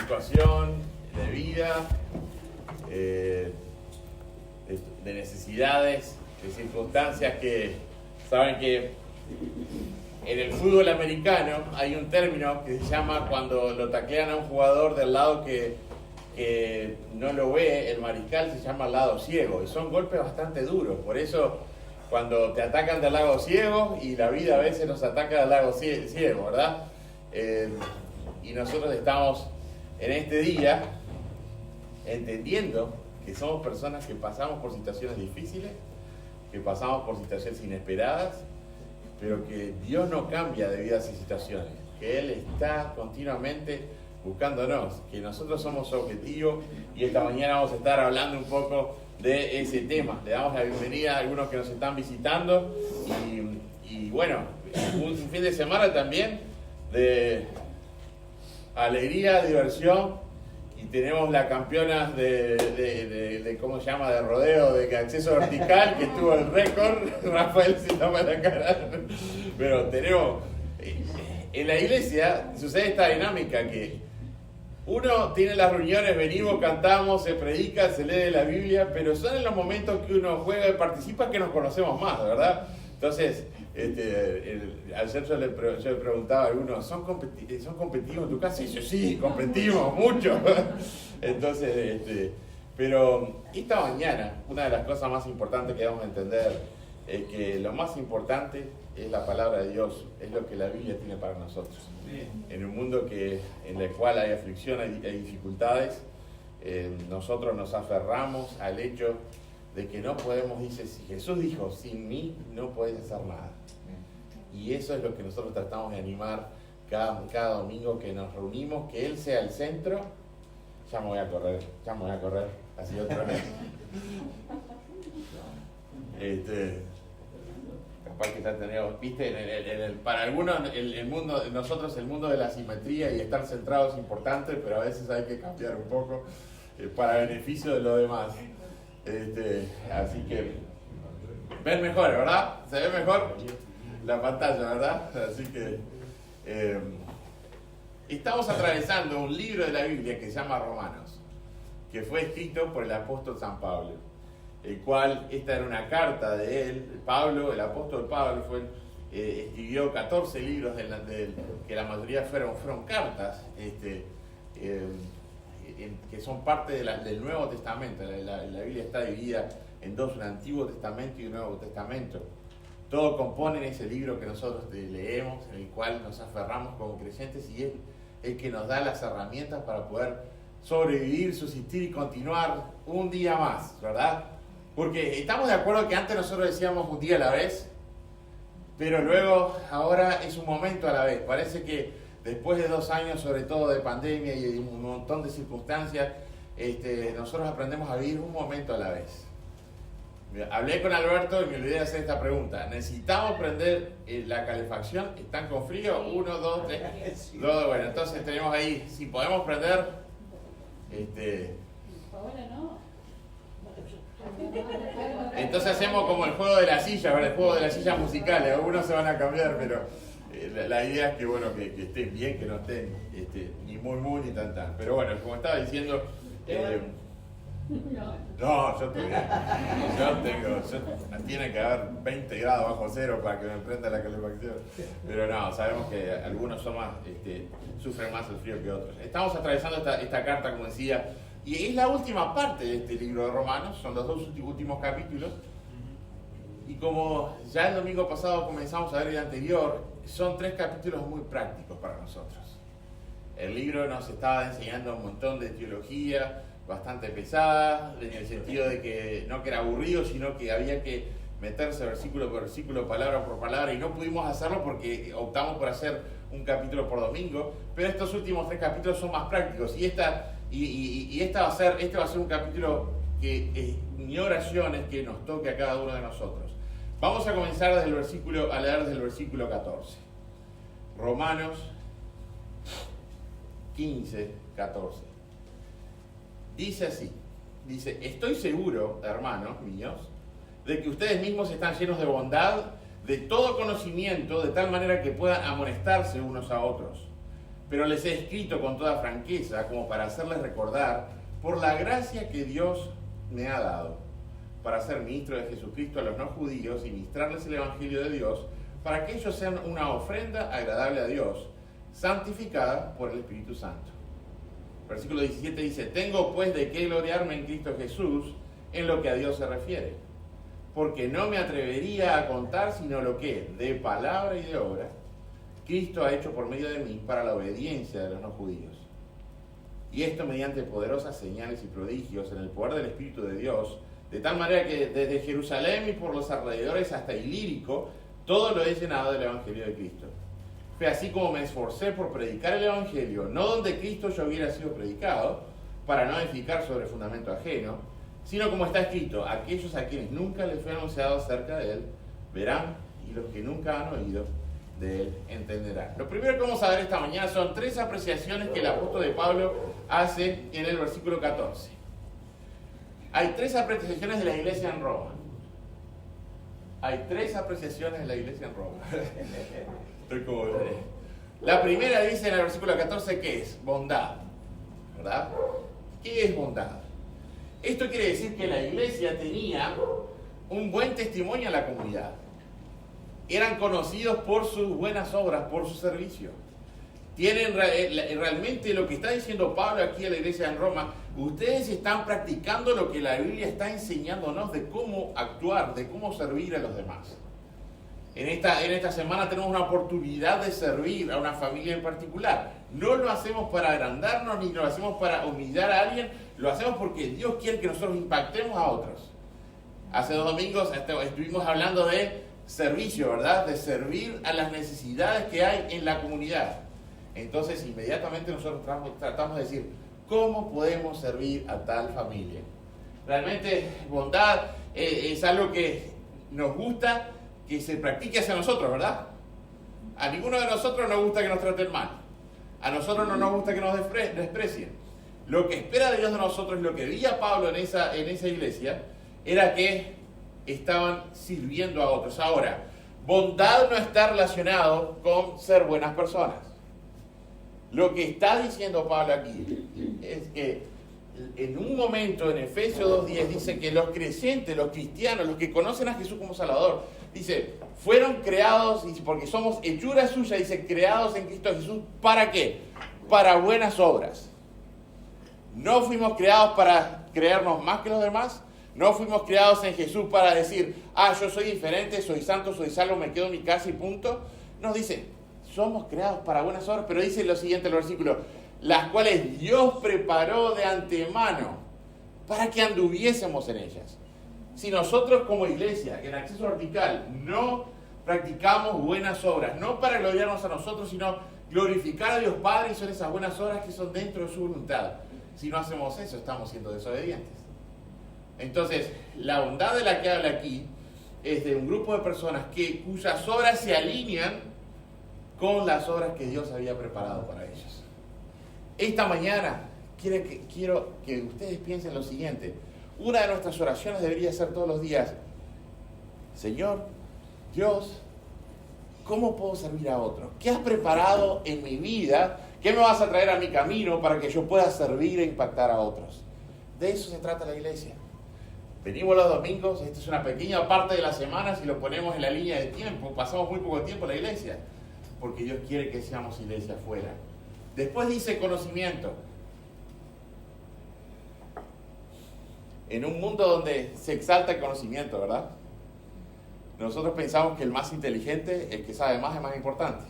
situación de vida, de necesidades, de circunstancias que saben que en el fútbol americano hay un término que se llama cuando lo taclean a un jugador del lado que no lo ve, el mariscal, se llama lado ciego, y son golpes bastante duros. Por eso cuando te atacan del lado ciego, y la vida a veces nos ataca del lado ciego, ¿verdad? Y nosotros estamos en este día entendiendo que somos personas que pasamos por situaciones difíciles, que pasamos por situaciones inesperadas, pero que Dios no cambia debido a esas situaciones, que Él está continuamente buscándonos, que nosotros somos su objetivo, y esta mañana vamos a estar hablando un poco de ese tema. Le damos la bienvenida a algunos que nos están visitando, y bueno, un fin de semana también de alegría, diversión, y tenemos la campeona de ¿cómo se llama?, de rodeo, de acceso vertical, que tuvo el récord. Rafael se toma la cara. Pero tenemos, en la iglesia sucede esta dinámica que uno tiene las reuniones, venimos, cantamos, se predica, se lee la Biblia, pero son en los momentos que uno juega y participa que nos conocemos más, ¿verdad? Entonces, ayer yo le preguntaba a algunos, ¿son competitivos en tu casa? Y yo, sí, competimos mucho. Entonces, pero esta mañana, una de las cosas más importantes que debemos entender es que lo más importante es la palabra de Dios, es lo que la Biblia tiene para nosotros. En un mundo en el cual hay aflicción, hay dificultades, nosotros nos aferramos al hecho de que no podemos, dice, si Jesús dijo, sin mí no podés hacer nada. Y eso es lo que nosotros tratamos de animar cada domingo que nos reunimos, que Él sea el centro. Ya me voy a correr, así otra vez. Capaz que ya tenemos, viste, para algunos el mundo, nosotros el mundo de la simetría y estar centrado es importante, pero a veces hay que cambiar un poco para beneficio de los demás. Así que ven mejor, ¿verdad? ¿Se ve mejor la pantalla, verdad? Así que estamos atravesando un libro de la Biblia que se llama Romanos, que fue escrito por el apóstol San Pablo, el cual, esta era una carta de él. Pablo, el apóstol Pablo, escribió 14 libros que la mayoría fueron cartas, que son parte del Nuevo Testamento. La Biblia está dividida en dos, un Antiguo Testamento y un Nuevo Testamento. Todo compone ese libro que nosotros leemos, en el cual nos aferramos como creyentes, y es el que nos da las herramientas para poder sobrevivir, subsistir y continuar un día más, ¿verdad? Porque estamos de acuerdo que antes nosotros decíamos un día a la vez, pero luego ahora es un momento a la vez. Parece que después de 2 años, sobre todo de pandemia y de un montón de circunstancias, nosotros aprendemos a vivir un momento a la vez. Hablé con Alberto y me olvidé de hacer esta pregunta. ¿Necesitamos prender la calefacción? ¿Están con frío? 1, 2, 3. Bueno, entonces tenemos ahí, si podemos prender, Ahora no. Entonces hacemos como el juego de la silla, ¿verdad? El juego de la silla musical. Algunos se van a cambiar, pero la idea es que, bueno, que estén bien, que no estén ni muy ni tan. Pero bueno, como estaba diciendo, no, yo tiene que haber 20 grados bajo cero para que me prenda la calefacción. Pero no, sabemos que algunos son más, sufren más el frío que otros. Estamos atravesando esta carta, como decía, y es la última parte de este libro de Romanos, son los 2 últimos capítulos. Y como ya el domingo pasado comenzamos a ver el anterior, son 3 capítulos muy prácticos para nosotros. El libro nos estaba enseñando un montón de teología bastante pesada, en el sentido de que no que era aburrido, sino que había que meterse versículo por versículo, palabra por palabra, y no pudimos hacerlo porque optamos por hacer un capítulo por domingo. Pero estos últimos 3 capítulos son más prácticos, y este va a ser un capítulo que mi oración es que nos toque a cada uno de nosotros. Vamos a comenzar a leer desde el versículo 14. Romanos 15, 14. Dice así, estoy seguro, hermanos míos, de que ustedes mismos están llenos de bondad, de todo conocimiento, de tal manera que puedan amonestarse unos a otros. pero les he escrito con toda franqueza como para hacerles recordar por la gracia que Dios me ha dado para ser ministro de Jesucristo a los no judíos y ministrarles el Evangelio de Dios para que ellos sean una ofrenda agradable a Dios, santificada por el Espíritu Santo. Versículo 17 dice: tengo pues de qué gloriarme en Cristo Jesús en lo que a Dios se refiere, porque no me atrevería a contar sino lo que, de palabra y de obra, Cristo ha hecho por medio de mí para la obediencia de los no judíos. Y esto mediante poderosas señales y prodigios en el poder del Espíritu de Dios, de tal manera que desde Jerusalén y por los alrededores hasta Ilírico, todo lo he llenado del Evangelio de Cristo. Fue así como me esforcé por predicar el Evangelio, no donde Cristo ya hubiera sido predicado, para no edificar sobre fundamento ajeno, sino como está escrito: aquellos a quienes nunca les fue anunciado acerca de él, verán, y los que nunca han oído de él entenderán. Lo primero que vamos a ver esta mañana son 3 apreciaciones que el apóstol de Pablo hace en el versículo 14. Hay 3 apreciaciones de la iglesia en Roma. Hay 3 apreciaciones de la iglesia en Roma. Estoy como... La primera dice en el versículo 14 que es bondad, ¿verdad? ¿Qué es bondad? Esto quiere decir que la iglesia tenía un buen testimonio en la comunidad. Eran conocidos por sus buenas obras, por su servicio. Tienen realmente lo que está diciendo Pablo aquí a la iglesia en Roma: ustedes están practicando lo que la Biblia está enseñándonos de cómo actuar, de cómo servir a los demás. En esta semana tenemos una oportunidad de servir a una familia en particular. No lo hacemos para agrandarnos ni lo hacemos para humillar a alguien, lo hacemos porque Dios quiere que nosotros impactemos a otros. Hace 2 domingos estuvimos hablando de servicio, ¿verdad? De servir a las necesidades que hay en la comunidad. Entonces, inmediatamente nosotros tratamos de decir: ¿cómo podemos servir a tal familia? Realmente, bondad es algo que nos gusta que se practique hacia nosotros, ¿verdad? A ninguno de nosotros nos gusta que nos traten mal. A nosotros no nos gusta que nos desprecien. Lo que espera de Dios de nosotros, lo que veía Pablo en esa iglesia, era que estaban sirviendo a otros. Ahora, bondad no está relacionado con ser buenas personas. Lo que está diciendo Pablo aquí es que en un momento en Efesios 2:10 dice que los creyentes, los cristianos, los que conocen a Jesús como Salvador, dice, fueron creados, porque somos hechura suya, dice, creados en Cristo Jesús. ¿Para qué? Para buenas obras. No fuimos creados para creernos más que los demás. No fuimos creados en Jesús para decir: yo soy diferente, soy santo, soy salvo, me quedo en mi casa y punto. Nos dice, somos creados para buenas obras, pero dice lo siguiente el versículo: las cuales Dios preparó de antemano para que anduviésemos en ellas. Si nosotros como iglesia, en Acceso Vertical, no practicamos buenas obras, no para gloriarnos a nosotros, sino glorificar a Dios Padre, y son esas buenas obras que son dentro de su voluntad. Si no hacemos eso, estamos siendo desobedientes. Entonces, la bondad de la que habla aquí es de un grupo de personas cuyas obras se alinean con las obras que Dios había preparado para ellos. Esta mañana quiero que ustedes piensen lo siguiente. Una de nuestras oraciones debería ser todos los días: Señor, Dios, ¿cómo puedo servir a otros? ¿Qué has preparado en mi vida? ¿Qué me vas a traer a mi camino para que yo pueda servir e impactar a otros? De eso se trata la iglesia. Venimos los domingos, esta es una pequeña parte de la semana, si lo ponemos en la línea de tiempo, pasamos muy poco tiempo en la iglesia, porque Dios quiere que seamos iglesia afuera. Después dice conocimiento. En un mundo donde se exalta el conocimiento, ¿verdad? Nosotros pensamos que el más inteligente, el que sabe más, es más importante.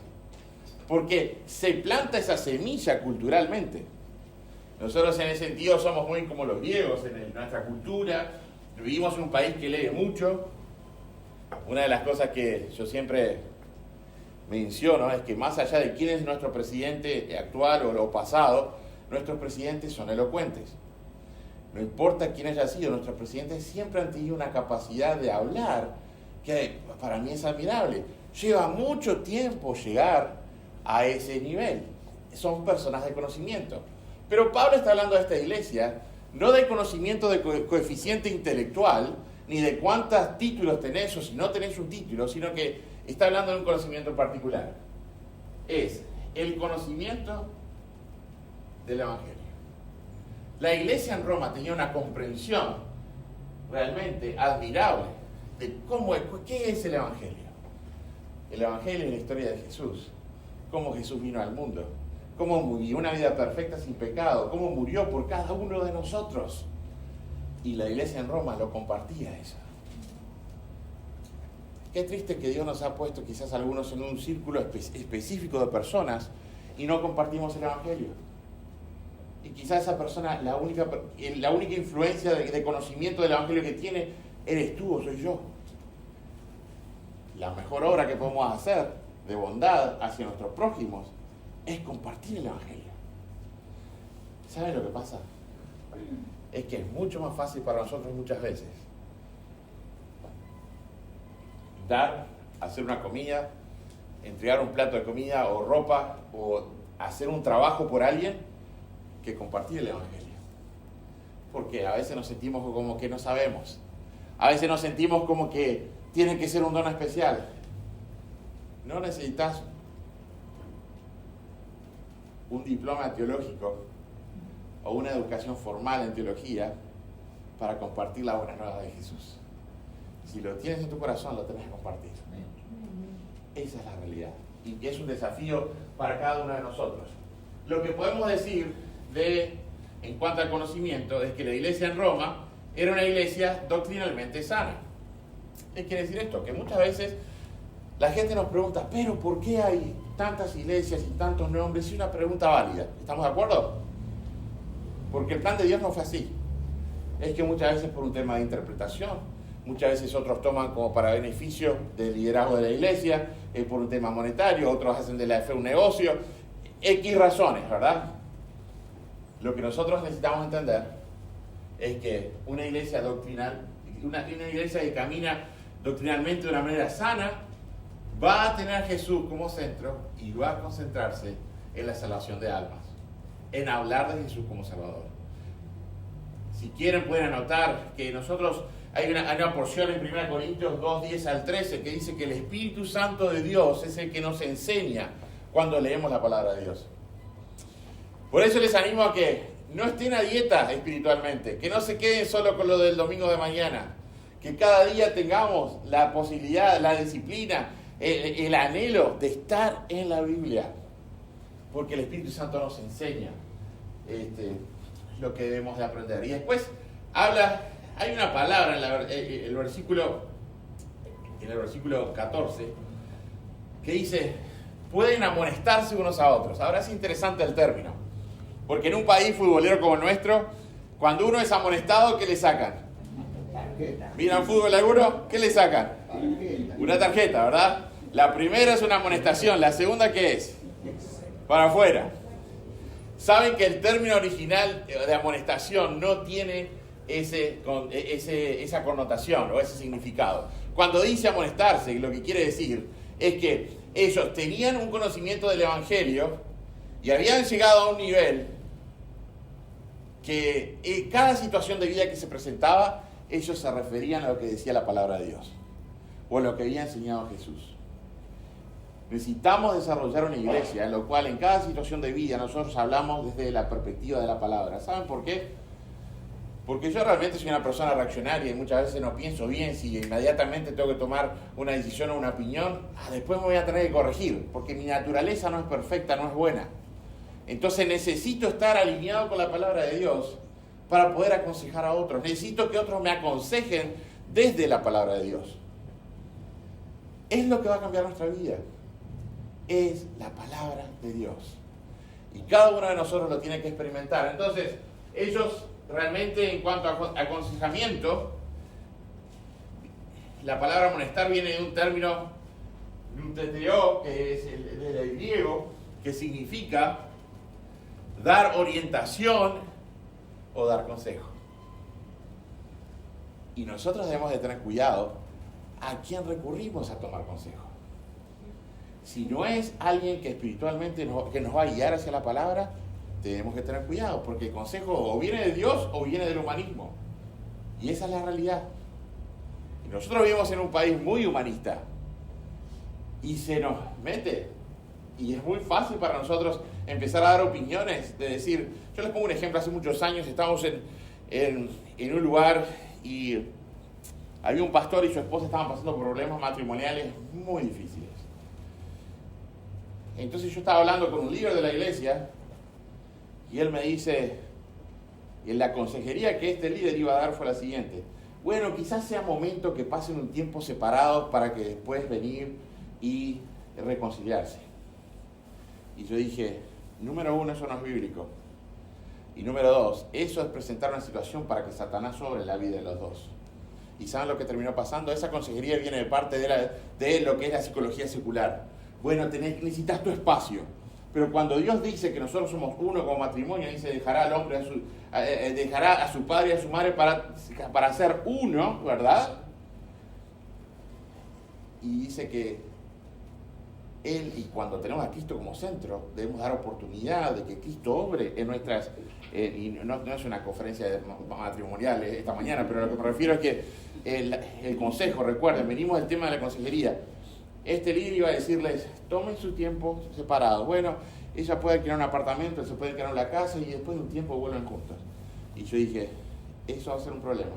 Porque se planta esa semilla culturalmente. Nosotros en ese sentido somos muy como los griegos en nuestra cultura. Vivimos en un país que lee mucho. Una de las cosas que yo siempre menciono es que más allá de quién es nuestro presidente actual o pasado, nuestros presidentes son elocuentes. No importa quién haya sido, nuestros presidentes siempre han tenido una capacidad de hablar que para mí es admirable. Lleva mucho tiempo llegar a ese nivel. Son personas de conocimiento. Pero Pablo está hablando a esta iglesia no de conocimiento de coeficiente intelectual, ni de cuántos títulos tenés o si no tenés un título, sino que está hablando de un conocimiento particular. Es el conocimiento del Evangelio. La iglesia en Roma tenía una comprensión realmente admirable de qué es el Evangelio. El Evangelio es la historia de Jesús, cómo Jesús vino al mundo, cómo vivió una vida perfecta sin pecado, cómo murió por cada uno de nosotros. Y la iglesia en Roma lo compartía eso. Qué triste que Dios nos ha puesto quizás algunos en un círculo específico de personas y no compartimos el Evangelio. Y quizás esa persona, la única influencia de conocimiento del Evangelio que tiene, eres tú o soy yo. La mejor obra que podemos hacer de bondad hacia nuestros prójimos es compartir el Evangelio. ¿Saben lo que pasa? Es que es mucho más fácil para nosotros muchas veces dar, hacer una comida, entregar un plato de comida o ropa o hacer un trabajo por alguien que compartir el Evangelio. Porque a veces nos sentimos como que no sabemos. A veces nos sentimos como que tiene que ser un don especial. No necesitas un diploma teológico o una educación formal en teología para compartir la buena nueva de Jesús. Si lo tienes en tu corazón, lo tenés que compartir. Esa es la realidad. Y es un desafío para cada uno de nosotros. Lo que podemos decir en cuanto al conocimiento es que la iglesia en Roma era una iglesia doctrinalmente sana. ¿Qué quiere decir esto? Que muchas veces la gente nos pregunta, pero ¿por qué hay tantas iglesias y tantos nombres? Es una pregunta válida. ¿Estamos de acuerdo? Porque el plan de Dios no fue así. Es que muchas veces por un tema de interpretación, muchas veces otros toman como para beneficio del liderazgo de la iglesia, por un tema monetario, otros hacen de la fe un negocio, X razones, ¿verdad? Lo que nosotros necesitamos entender es que una iglesia doctrinal, una iglesia que camina doctrinalmente de una manera sana, va a tener a Jesús como centro y va a concentrarse en la salvación de almas, en hablar de Jesús como Salvador. Si quieren pueden anotar que nosotros, hay una porción en 1 Corintios 2, 10 al 13 que dice que el Espíritu Santo de Dios es el que nos enseña cuando leemos la palabra de Dios. Por eso les animo a que no estén a dieta espiritualmente, que no se queden solo con lo del domingo de mañana, que cada día tengamos la posibilidad, la disciplina, el anhelo de estar en la Biblia, porque el Espíritu Santo nos enseña lo que debemos de aprender. Y después hay una palabra en el versículo 14 que dice, pueden amonestarse unos a otros. Ahora es interesante el término, porque en un país futbolero como el nuestro, cuando uno es amonestado, ¿qué le sacan? ¿Miran fútbol alguno? ¿Qué le sacan? Una tarjeta, ¿verdad? La primera es una amonestación, la segunda ¿qué es? Para afuera. Saben que el término original de amonestación no tiene esa connotación o ese significado. Cuando dice amonestarse, lo que quiere decir es que ellos tenían un conocimiento del Evangelio y habían llegado a un nivel que en cada situación de vida que se presentaba, ellos se referían a lo que decía la palabra de Dios o a lo que había enseñado Jesús. Necesitamos desarrollar una iglesia en la cual en cada situación de vida nosotros hablamos desde la perspectiva de la palabra. ¿Saben por qué? Porque yo realmente soy una persona reaccionaria y muchas veces no pienso bien si inmediatamente tengo que tomar una decisión o una opinión. Después me voy a tener que corregir, porque mi naturaleza no es perfecta, no es buena. Entonces necesito estar alineado con la palabra de Dios para poder aconsejar a otros. Necesito que otros me aconsejen desde la palabra de Dios. Es lo que va a cambiar nuestra vida. Es la palabra de Dios. Y cada uno de nosotros lo tiene que experimentar. Entonces, ellos realmente en cuanto a aconsejamiento, la palabra amonestar viene de un término, nuteteo, que es del griego, que significa dar orientación o dar consejo. Y nosotros debemos de tener cuidado a quién recurrimos a tomar consejo. Si no es alguien que espiritualmente que nos va a guiar hacia la palabra, tenemos que tener cuidado, porque el consejo o viene de Dios o viene del humanismo. Y esa es la realidad. Y nosotros vivimos en un país muy humanista. Y se nos mete Y es muy fácil para nosotros empezar a dar opiniones, de decir, yo les pongo un ejemplo, hace muchos años estábamos en un lugar y había un pastor y su esposa estaban pasando por problemas matrimoniales muy difíciles. Entonces yo estaba hablando con un líder de la iglesia y él me dice, y la consejería que este líder iba a dar fue la siguiente: bueno, quizás sea momento que pasen un tiempo separados para que después venir y reconciliarse. Y yo dije, número uno, eso no es bíblico. Y número dos, eso es presentar una situación para que Satanás sobre la vida de los dos. ¿Y saben lo que terminó pasando? Esa consejería viene de parte de lo que es la psicología secular. Bueno, necesitas tu espacio. Pero cuando Dios dice que nosotros somos uno como matrimonio, dice, dejará al hombre dejará a su padre y a su madre para ser uno, ¿verdad? Y dice que Él, y cuando tenemos a Cristo como centro, debemos dar oportunidad de que Cristo obre en nuestras, y no es una conferencia matrimonial esta mañana, pero lo que me refiero es que el consejo, recuerden, venimos del tema de la consejería. Este líder iba a decirles, tomen su tiempo separado. Bueno, ella puede alquilar un apartamento, él se puede alquilar una casa y después de un tiempo vuelven juntos. Y yo dije, eso va a ser un problema.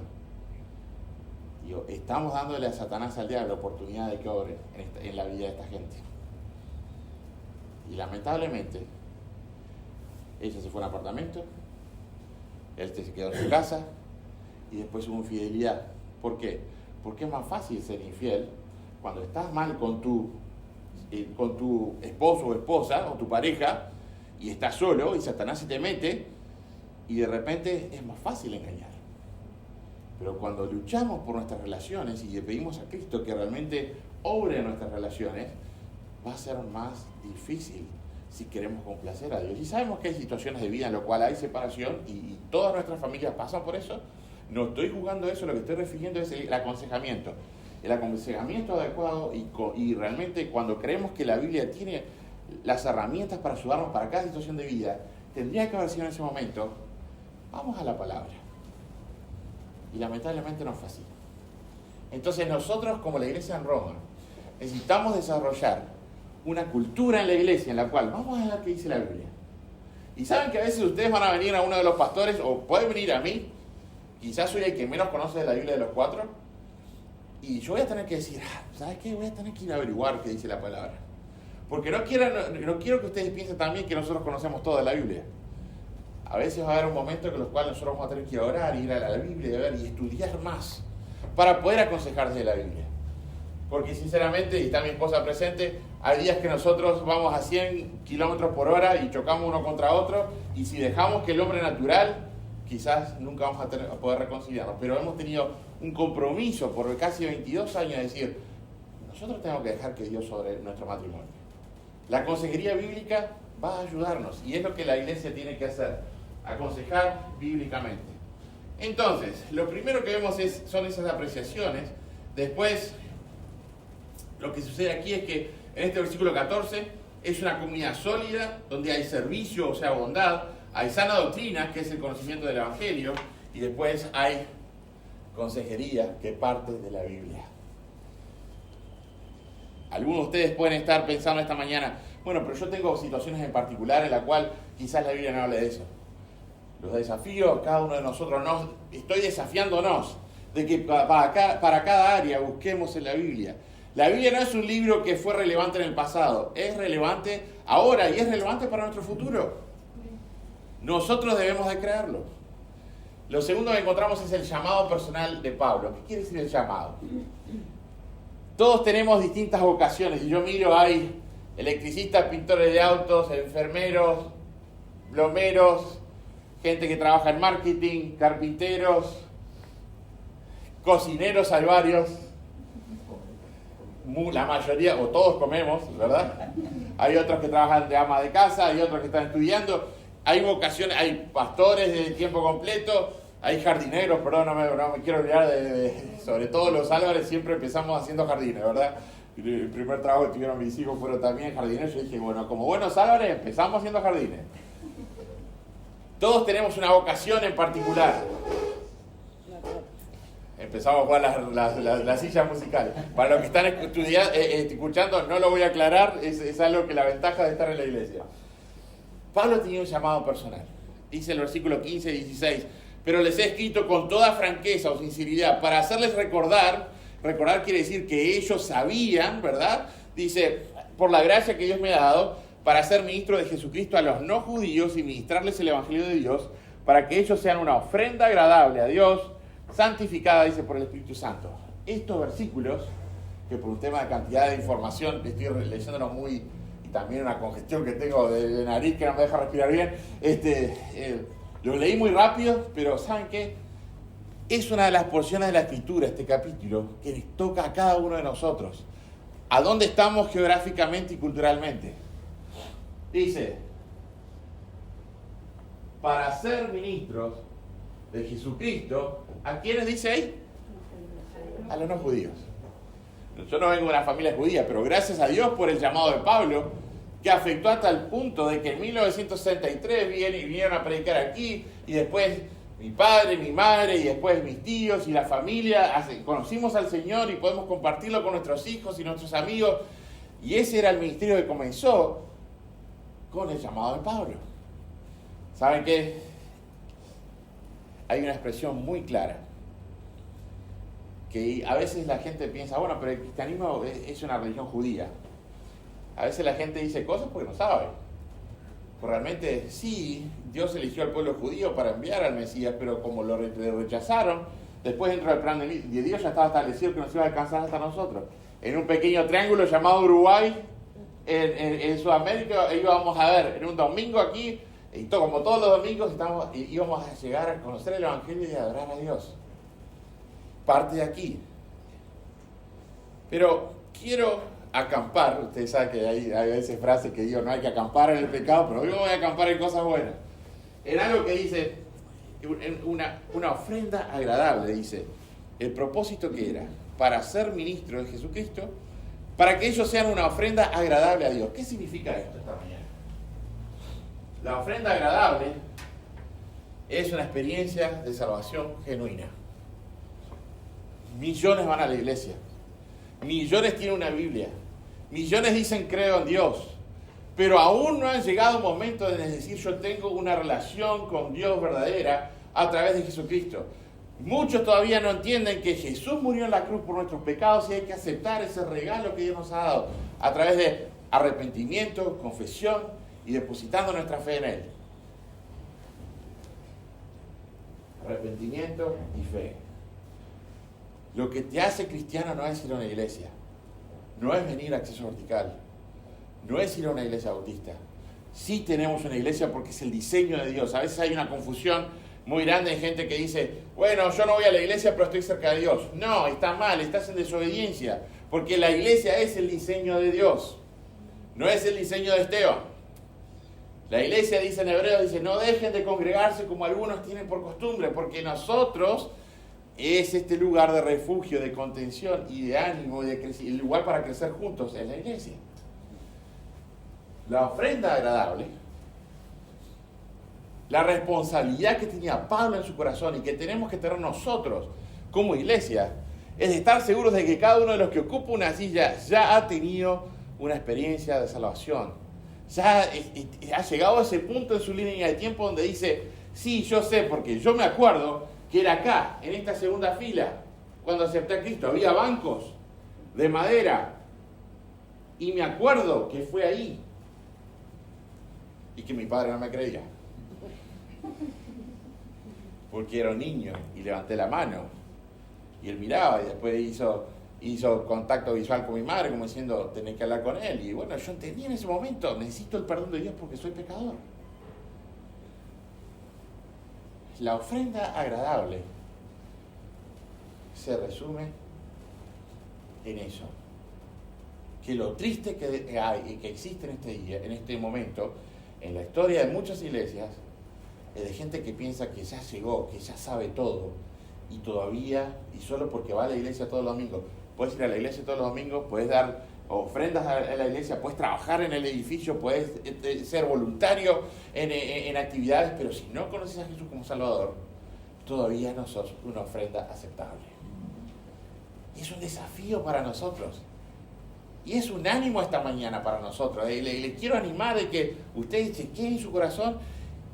Digo, estamos dándole a Satanás al diablo la oportunidad de que obre en la vida de esta gente. Y lamentablemente, ella se fue a un apartamento, él se quedó en su casa y después hubo infidelidad. ¿Por qué? Porque es más fácil ser infiel cuando estás mal con tu esposo o esposa o tu pareja y estás solo y Satanás se te mete y de repente es más fácil engañar. Pero cuando luchamos por nuestras relaciones y le pedimos a Cristo que realmente obre en nuestras relaciones, va a ser más difícil si queremos complacer a Dios. Y sabemos que hay situaciones de vida en las cuales hay separación y todas nuestras familias pasan por eso. No estoy jugando eso, lo que estoy refiriendo es el aconsejamiento. El aconsejamiento adecuado y realmente cuando creemos que la Biblia tiene las herramientas para ayudarnos para cada situación de vida, tendría que haber sido en ese momento, vamos a la palabra. Y lamentablemente no fue así. Entonces nosotros como la iglesia en Roma necesitamos desarrollar una cultura en la iglesia en la cual vamos a ver qué dice la Biblia. Y saben que a veces ustedes van a venir a uno de los pastores o pueden venir a mí, quizás soy el que menos conoce de la Biblia de los cuatro, y yo voy a tener que decir, ¿sabes qué? Voy a tener que ir a averiguar qué dice la palabra. Porque no quiero que ustedes piensen también que nosotros conocemos toda la Biblia. A veces va a haber un momento en los cuales nosotros vamos a tener que ir a orar, ir a la Biblia y estudiar más para poder aconsejar desde la Biblia. Porque sinceramente, y está mi esposa presente, hay días que nosotros vamos a 100 kilómetros por hora y chocamos uno contra otro, y si dejamos que el hombre natural, quizás nunca vamos a poder reconciliarnos. Pero hemos tenido un compromiso por casi 22 años de decir, nosotros tenemos que dejar que Dios sobre nuestro matrimonio. La consejería bíblica va a ayudarnos, y es lo que la iglesia tiene que hacer, aconsejar bíblicamente. Entonces, lo primero que vemos son esas apreciaciones. Después, lo que sucede aquí es que en este versículo 14 es una comunidad sólida, donde hay servicio, o sea, bondad, hay sana doctrina, que es el conocimiento del Evangelio, y después hay consejería, que parte de la Biblia. Algunos de ustedes pueden estar pensando esta mañana, bueno, pero yo tengo situaciones en particular en la cual quizás la Biblia no hable de eso. Los desafíos, cada uno de nosotros, estoy desafiándonos de que para cada área busquemos en la Biblia. La Biblia no es un libro que fue relevante en el pasado, es relevante ahora y es relevante para nuestro futuro. Nosotros debemos de creerlo. Lo segundo que encontramos es el llamado personal de Pablo. ¿Qué quiere decir el llamado? Todos tenemos distintas vocaciones, y yo miro, hay electricistas, pintores de autos, enfermeros, plomeros, gente que trabaja en marketing, carpinteros, cocineros, hay varios. La mayoría, o todos comemos, ¿verdad? Hay otros que trabajan de ama de casa, hay otros que están estudiando, hay vocaciones, hay pastores de tiempo completo, hay jardineros, perdón, no me quiero olvidar sobre todo los Álvarez, siempre empezamos haciendo jardines, ¿verdad? El primer trabajo que tuvieron mis hijos fueron también jardineros. Yo dije, bueno, como buenos Álvarez empezamos haciendo jardines. Todos tenemos una vocación en particular. empezamos a jugar las sillas musicales. Para los que están escuchando, no lo voy a aclarar, es algo que la ventaja de estar en la iglesia. Pablo tenía un llamado personal. Dice el versículo 15 y 16, pero les he escrito con toda franqueza o sinceridad para hacerles recordar quiere decir que ellos sabían, ¿verdad? Dice, por la gracia que Dios me ha dado, para ser ministro de Jesucristo a los no judíos y ministrarles el evangelio de Dios, para que ellos sean una ofrenda agradable a Dios, santificada, dice, por el Espíritu Santo. Estos versículos, que por un tema de cantidad de información, estoy leyéndolos muy, y también una congestión que tengo de nariz que no me deja respirar bien, los leí muy rápido, pero ¿saben qué? Es una de las porciones de la Escritura, este capítulo, que les toca a cada uno de nosotros. ¿A dónde estamos geográficamente y culturalmente? Dice, para ser ministros de Jesucristo, ¿a quiénes dice ahí? A los no judíos. Yo no vengo de una familia judía, pero gracias a Dios por el llamado de Pablo, que afectó hasta el punto de que en 1963 vinieron a predicar aquí, y después mi padre, mi madre, y después mis tíos y la familia, conocimos al Señor y podemos compartirlo con nuestros hijos y nuestros amigos. Y ese era el ministerio que comenzó con el llamado de Pablo. ¿Saben qué? Hay una expresión muy clara, que a veces la gente piensa, bueno, pero el cristianismo es una religión judía. A veces la gente dice cosas porque no sabe. Pues realmente sí, Dios eligió al pueblo judío para enviar al Mesías, pero como lo rechazaron, después dentro del plan de Dios ya estaba establecido que nos iba a alcanzar hasta nosotros. En un pequeño triángulo llamado Uruguay, en Sudamérica, íbamos a ver en un domingo aquí, y como todos los domingos íbamos a llegar a conocer el Evangelio y a adorar a Dios. Parte de aquí. Pero quiero acampar, ustedes saben que hay veces frases que digo, no hay que acampar en el pecado, pero hoy voy a acampar en cosas buenas. En algo que dice, una ofrenda agradable, dice, el propósito que era, para ser ministro de Jesucristo, para que ellos sean una ofrenda agradable a Dios. ¿Qué significa esto esta mañana? La ofrenda agradable es una experiencia de salvación genuina. Millones van a la iglesia, millones tienen una Biblia, millones dicen creo en Dios, pero aún no han llegado un momento de decir yo tengo una relación con Dios verdadera a través de Jesucristo. Muchos todavía no entienden que Jesús murió en la cruz por nuestros pecados y hay que aceptar ese regalo que Dios nos ha dado a través de arrepentimiento, confesión y depositando nuestra fe en Él. Arrepentimiento y fe. Lo que te hace cristiano no es ir a una iglesia, no es venir a Acceso Vertical, no es ir a una iglesia bautista. Sí tenemos una iglesia porque es el diseño de Dios. A veces hay una confusión muy grande de gente que dice, bueno, yo no voy a la iglesia pero estoy cerca de Dios. No, está mal, estás en desobediencia, porque la iglesia es el diseño de Dios, no es el diseño de Esteban. La iglesia, dice en Hebreos, dice, no dejen de congregarse como algunos tienen por costumbre, porque nosotros es este lugar de refugio, de contención y de ánimo, el lugar para crecer juntos en la iglesia. La ofrenda agradable, la responsabilidad que tenía Pablo en su corazón y que tenemos que tener nosotros como iglesia, es de estar seguros de que cada uno de los que ocupa una silla ya ha tenido una experiencia de salvación. Ya ha llegado a ese punto en su línea de tiempo donde dice, sí, yo sé, porque yo me acuerdo que era acá, en esta segunda fila, cuando acepté a Cristo, había bancos de madera, y me acuerdo que fue ahí, y que mi padre no me creía, porque era un niño, y levanté la mano, y él miraba, y después hizo contacto visual con mi madre, como diciendo, tenés que hablar con él, y bueno, yo entendí en ese momento, necesito el perdón de Dios porque soy pecador. La ofrenda agradable se resume en eso. Que lo triste que hay y que existe en este día, en este momento, en la historia de muchas iglesias, es de gente que piensa que ya llegó, que ya sabe todo, y todavía, y solo porque va a la iglesia todos los domingos, puedes ir a la iglesia todos los domingos, puedes dar ofrendas a la iglesia, puedes trabajar en el edificio, puedes ser voluntario en actividades, pero si no conoces a Jesús como Salvador, todavía no sos una ofrenda aceptable. Y es un desafío para nosotros. Y es un ánimo esta mañana para nosotros. Le quiero animar de que ustedes chequen en su corazón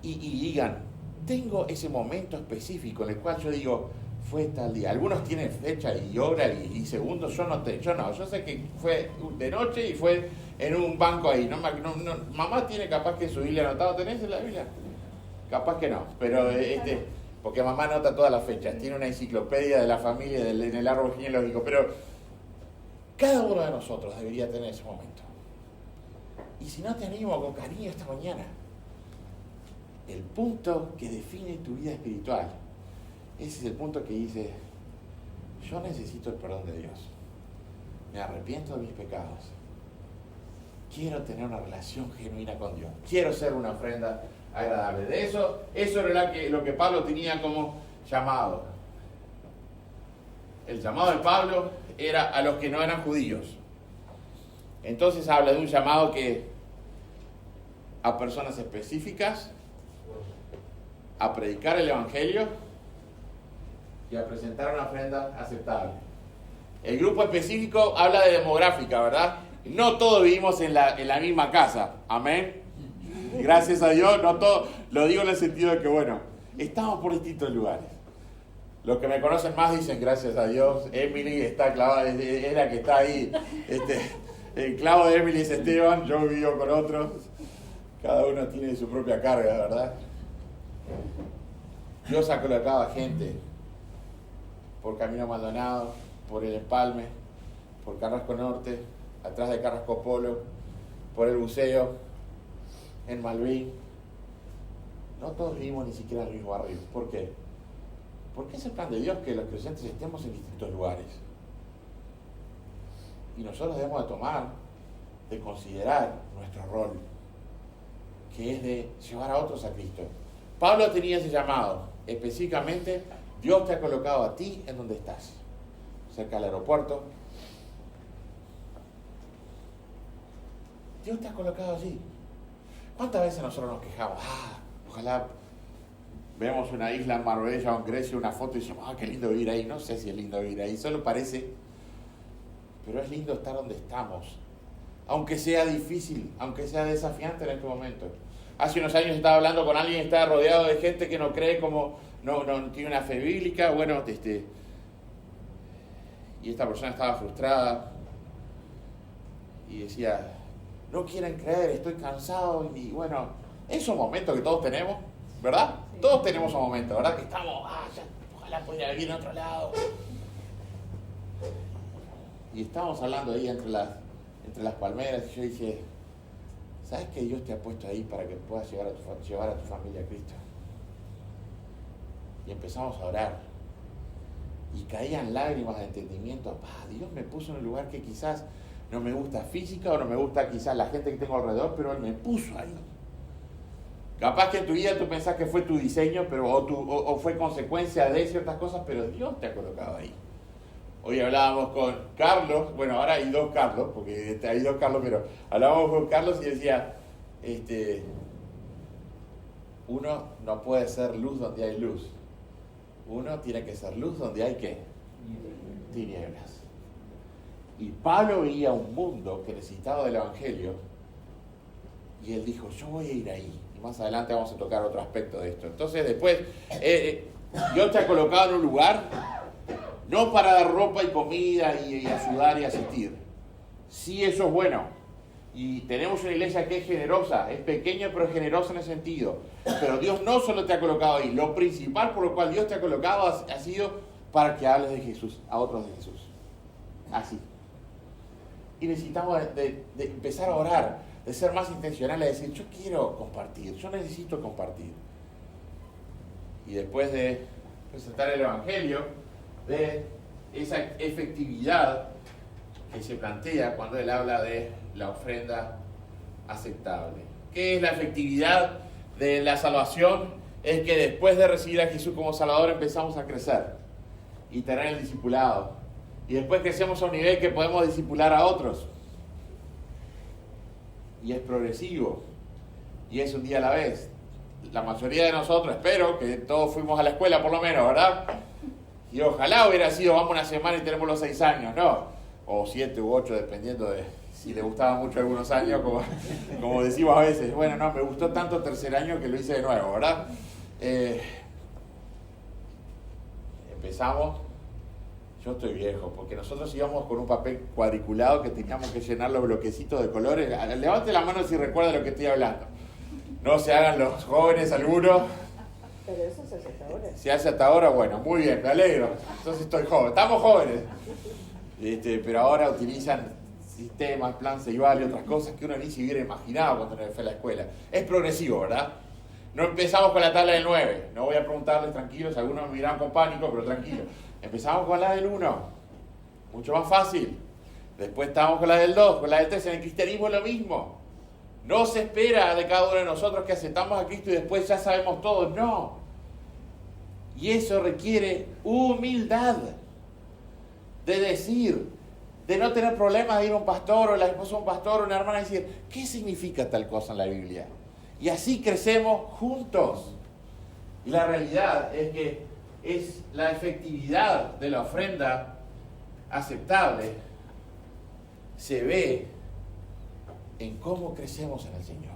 y digan, tengo ese momento específico en el cual yo digo, fue tal día. Algunos tienen fecha y hora y segundos, yo no. Yo sé que fue de noche y fue en un banco ahí. Mamá tiene capaz que su Biblia anotado. ¿Tenés en la Biblia? Capaz que no, pero porque mamá anota todas las fechas. Tiene una enciclopedia de la familia en el árbol genealógico, pero cada uno de nosotros debería tener ese momento. Y si no, te animo con cariño esta mañana. El punto que define tu vida espiritual, ese es el punto que dice, yo necesito el perdón de Dios. Me arrepiento de mis pecados. Quiero tener una relación genuina con Dios. Quiero ser una ofrenda agradable. De eso era lo que Pablo tenía como llamado. El llamado de Pablo era a los que no eran judíos. Entonces habla de un llamado que a personas específicas, a predicar el evangelio y a presentar una ofrenda aceptable. El grupo específico habla de demográfica, ¿verdad? No todos vivimos en la misma casa, amén. Gracias a Dios, no todos, lo digo en el sentido de que, bueno, estamos por distintos lugares. Los que me conocen más dicen gracias a Dios. Emily está clavada, es la que está ahí. El clavo de Emily es Esteban, yo vivo con otros. Cada uno tiene su propia carga, ¿verdad? Dios ha colocado a gente por Camino Maldonado, por el Empalme, por Carrasco Norte, atrás de Carrasco Polo, por el buceo, en Malvin. No todos vivimos ni siquiera en el mismo barrio. ¿Por qué? Porque es el plan de Dios que los creyentes estemos en distintos lugares. Y nosotros debemos de considerar nuestro rol, que es de llevar a otros a Cristo. Pablo tenía ese llamado. Específicamente, Dios te ha colocado a ti en donde estás. Cerca del aeropuerto. Dios te ha colocado allí. ¿Cuántas veces nosotros nos quejamos? Ojalá vemos una isla en Marbella o en Grecia, una foto y decimos, qué lindo vivir ahí. No sé si es lindo vivir ahí, solo parece. Pero es lindo estar donde estamos. Aunque sea difícil, aunque sea desafiante en este momento. Hace unos años estaba hablando con alguien, estaba rodeado de gente que no cree no tiene una fe bíblica. Bueno, y esta persona estaba frustrada y decía, no quieren creer, estoy cansado. Y bueno, esos momentos que todos tenemos, ¿verdad? Sí. Todos tenemos un momento, ¿verdad? Que estamos, ojalá pudiera vivir en otro lado. Y estábamos hablando ahí entre las palmeras y yo dije, ¿sabes que Dios te ha puesto ahí para que puedas llevar a tu familia a Cristo? Y empezamos a orar. Y caían lágrimas de entendimiento. Dios me puso en un lugar que quizás no me gusta física o no me gusta quizás la gente que tengo alrededor, pero Él me puso ahí. Capaz que en tu vida tú pensás que fue tu diseño, pero o fue consecuencia de ciertas cosas, pero Dios te ha colocado ahí. Hoy hablábamos con Carlos, bueno, ahora hay dos Carlos, porque hay dos Carlos, pero hablábamos con Carlos y decía, uno no puede ser luz donde hay luz. Uno tiene que ser luz donde hay ¿qué? Tinieblas. Y Pablo veía un mundo que necesitaba del Evangelio y él dijo, yo voy a ir ahí. Y más adelante vamos a tocar otro aspecto de esto. Entonces después, Dios te ha colocado en un lugar, no para dar ropa y comida y ayudar y asistir. Sí, eso es bueno. Y tenemos una iglesia que es generosa, es pequeña pero es generosa en ese sentido. Pero Dios no solo te ha colocado ahí, lo principal por lo cual Dios te ha colocado ha sido para que hables de Jesús, a otros de Jesús. Así. Y necesitamos de empezar a orar, de ser más intencionales, de decir, yo quiero compartir, yo necesito compartir. Y después de presentar el Evangelio, de esa efectividad que se plantea cuando él habla de la ofrenda aceptable. ¿Qué es la efectividad de la salvación? Es que después de recibir a Jesús como Salvador empezamos a crecer y tener el discipulado. Y después crecemos a un nivel que podemos discipular a otros. Y es progresivo. Y es un día a la vez. La mayoría de nosotros, espero que todos fuimos a la escuela por lo menos, ¿verdad? Y ojalá hubiera sido, vamos una semana y tenemos los 6 años, ¿no? O 7 u 8, dependiendo de si le gustaba mucho algunos años, como decimos a veces. Bueno, no, me gustó tanto el tercer año que lo hice de nuevo, ¿verdad? Empezamos, yo estoy viejo, porque nosotros íbamos con un papel cuadriculado que teníamos que llenar los bloquecitos de colores. Levante la mano si recuerda lo que estoy hablando. No se hagan los jóvenes algunos. Pero eso se hace hasta ahora. Se hace hasta ahora, bueno, muy bien, me alegro. Entonces estoy joven, estamos jóvenes. Pero ahora utilizan sistemas, plan Ceibal y otras cosas que uno ni se hubiera imaginado cuando fue a la escuela. Es progresivo, ¿verdad? No empezamos con la tabla del 9. No voy a preguntarles, tranquilos, algunos me miran con pánico, pero tranquilos. Empezamos con la del 1. Mucho más fácil. Después estamos con la del 2, con la del 3. En el cristianismo es lo mismo. No se espera de cada uno de nosotros que aceptamos a Cristo y después ya sabemos todo. No. Y eso requiere humildad. De decir, de no tener problemas de ir a un pastor o la esposa de un pastor o una hermana y decir, ¿qué significa tal cosa en la Biblia? Y así crecemos juntos. Y la realidad es que es la efectividad de la ofrenda aceptable se ve en cómo crecemos en el Señor.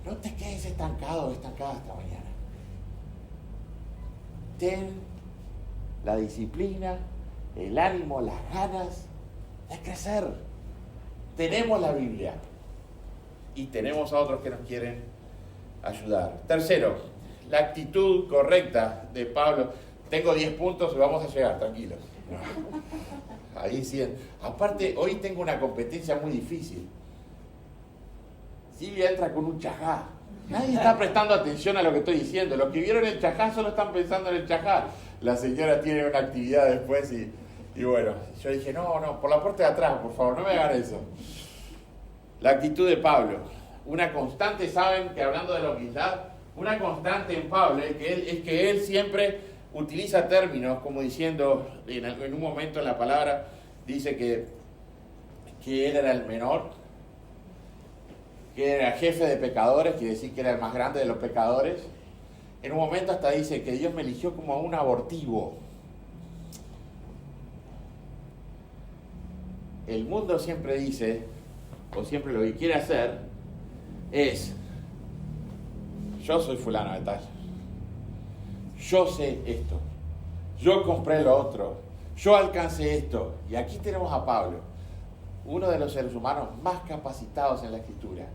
No te quedes estancado o estancada esta mañana. Ten la disciplina, el ánimo, las ganas de crecer. Tenemos la Biblia y tenemos a otros que nos quieren ayudar. Tercero, la actitud correcta de Pablo. Tengo 10 puntos y vamos a llegar, tranquilos. Ahí sí. Aparte, hoy tengo una competencia muy difícil. Silvia entra con un chajá. Nadie está prestando atención a lo que estoy diciendo. Los que vieron el chajá solo están pensando en el chajá. La señora tiene una actividad después y bueno, yo dije, no, por la puerta de atrás, por favor, no me hagan eso. La actitud de Pablo. Una constante, saben que hablando de la humildad, una constante en Pablo es que él siempre utiliza términos como diciendo, en un momento en la palabra, dice que él era el menor, que era jefe de pecadores, quiere decir que era el más grande de los pecadores. En un momento hasta dice que Dios me eligió como a un abortivo. El mundo siempre dice, o siempre lo que quiere hacer, es, yo soy fulano de tal, yo sé esto, yo compré lo otro, yo alcancé esto. Y aquí tenemos a Pablo, uno de los seres humanos más capacitados en la Escritura.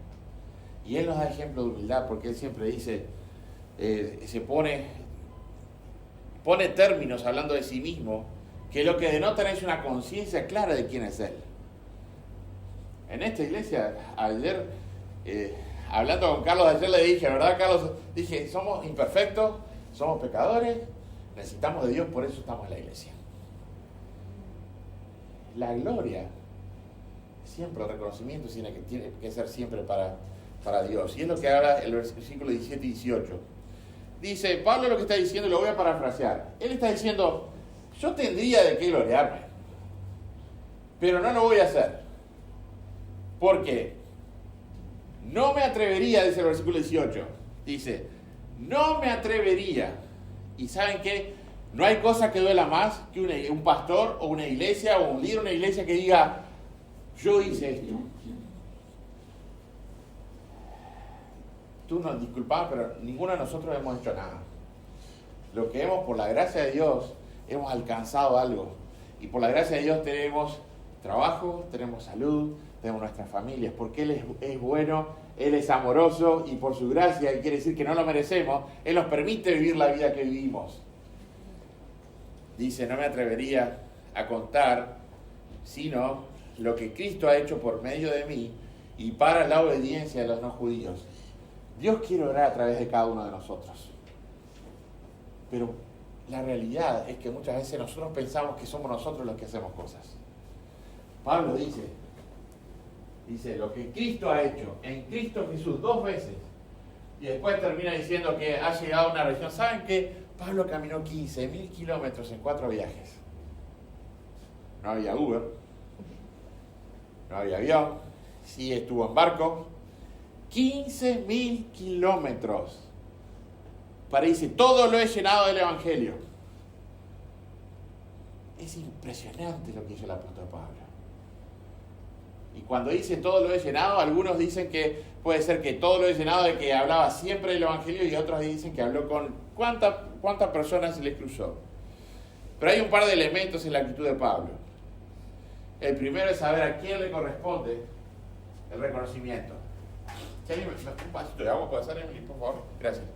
Y él nos da ejemplo de humildad, porque él siempre dice, se pone términos hablando de sí mismo, que lo que denota es una conciencia clara de quién es él. En esta iglesia, ayer, hablando con Carlos ayer, le dije, ¿verdad, Carlos? Dije, somos imperfectos, somos pecadores, necesitamos de Dios, por eso estamos en la iglesia. La gloria, siempre el reconocimiento tiene que ser siempre para Dios. Y es lo que habla el versículo 17 y 18. Dice, Pablo lo que está diciendo, lo voy a parafrasear. Él está diciendo, yo tendría de qué gloriarme, pero no lo voy a hacer. ¿Por qué? No me atrevería, dice el versículo 18. Dice, no me atrevería. ¿Y saben qué? No hay cosa que duela más que un pastor o una iglesia o un líder de una iglesia que diga, yo hice esto. Tú nos disculpabas, pero ninguno de nosotros hemos hecho nada. Lo que hemos, por la gracia de Dios, hemos alcanzado algo. Y por la gracia de Dios tenemos trabajo, tenemos salud, tenemos nuestras familias, porque Él es bueno, Él es amoroso y por su gracia, y quiere decir que no lo merecemos, Él nos permite vivir la vida que vivimos. Dice, no me atrevería a contar, sino lo que Cristo ha hecho por medio de mí y para la obediencia de los no judíos. Dios quiere orar a través de cada uno de nosotros. Pero la realidad es que muchas veces nosotros pensamos que somos nosotros los que hacemos cosas. Pablo dice, lo que Cristo ha hecho en Cristo Jesús 2 veces. Y después termina diciendo que ha llegado a una región. ¿Saben qué? Pablo caminó 15.000 kilómetros en 4 viajes. No había Uber, no había avión, sí estuvo en barco. 15.000 kilómetros. Para dice, todo lo he llenado del Evangelio. Es impresionante lo que hizo el apóstol Pablo. Y cuando dice todo lo he llenado, algunos dicen que puede ser que todo lo he llenado de que hablaba siempre del Evangelio, y otros dicen que habló con cuántas personas se le cruzó. Pero hay un par de elementos en la actitud de Pablo. El primero es saber a quién le corresponde el reconocimiento. Si alguien un vasito de agua puede hacer, Emily, por favor. Gracias.